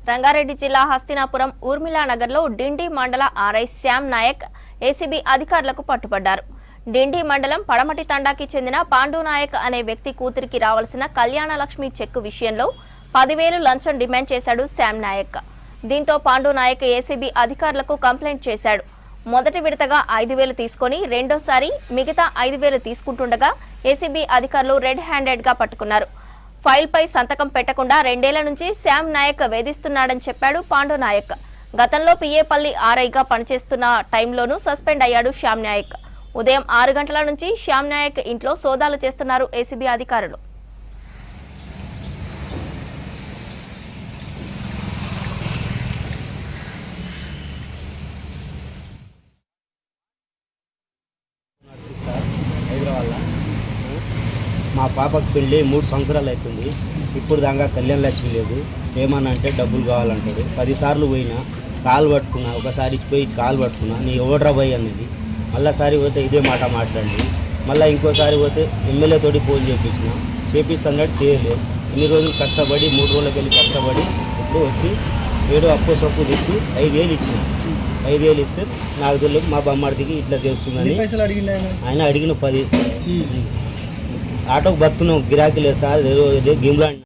రంగారెడ్డి జిల్లా హస్తినాపురం ఊర్మిళా నగర్లో డిండి మండల ఆర్ఐ శ్యామ్ నాయక్ ఏసీబీ అధికారులకు పట్టుబడ్డారు. డిండి మండలం పడమటి తండాకి చెందిన పాండు నాయక్ అనే వ్యక్తి కూతురికి రావాల్సిన కళ్యాణలక్ష్మి చెక్కు విషయంలో 10,000 లంచం డిమాండ్ చేశాడు శ్యామ్ నాయక్. దీంతో పాండు నాయక్ ఏసీబీ అధికారులకు కంప్లైంట్ చేశాడు. మొదటి విడతగా 5,000 తీసుకొని రెండోసారి మిగతా 5,000 తీసుకుంటుండగా ఏసీబీ అధికారులు రెడ్ హ్యాండెడ్ గా పట్టుకున్నారు. ఫైల్ పై సంతకం పెట్టకుండా 2 ఏళ్ల నుంచి శ్యామ్ నాయక్ వేధిస్తున్నాడని చెప్పాడు పాండు నాయక్. గతంలో పిఏపల్లి ఆర్ఐగా పనిచేస్తున్న టైంలోనూ సస్పెండ్ అయ్యాడు శ్యామ్ నాయక్. ఉదయం 6 గంటల నుంచి శ్యామ్ నాయక్ ఇంట్లో సోదాలు చేస్తున్నారు ఏసీబీ అధికారులు. మా పాపకు పెళ్ళి 3 సంవత్సరాలు అవుతుంది. ఇప్పుడు దాకా కళ్యాణ లక్ష్మి లేదు. ఏమన్నా అంటే డబ్బులు కావాలంటాడు. 10 సార్లు పోయినా కాలు పట్టుకున్నా, ఒకసారి పోయి కాలు పట్టుకున్నా నీ ఓడ్రా పోయి అనేది. మళ్ళీసారి పోతే ఇదే మాట మాట్లాడి, మళ్ళీ ఇంకోసారి పోతే ఎమ్మెల్యే తోటి ఫోన్ చేపిస్తాడు చేయలేదు. ఇన్ని రోజులు కష్టపడి 3 రోజులకి వెళ్ళి కష్టపడి ఇప్పుడు వచ్చి ఏదో అప్పు సొప్పు తెచ్చి 5,000 ఇచ్చిన. 5,000 ఇస్తే నాకు తెలియదు మా బొమ్మడికి ఇట్లా చేస్తుందని ఆయన అడిగిన 10. ఆటోకు బతున్నాం, గిరాకీ లేదు సార్, ఏదో గిమ్లా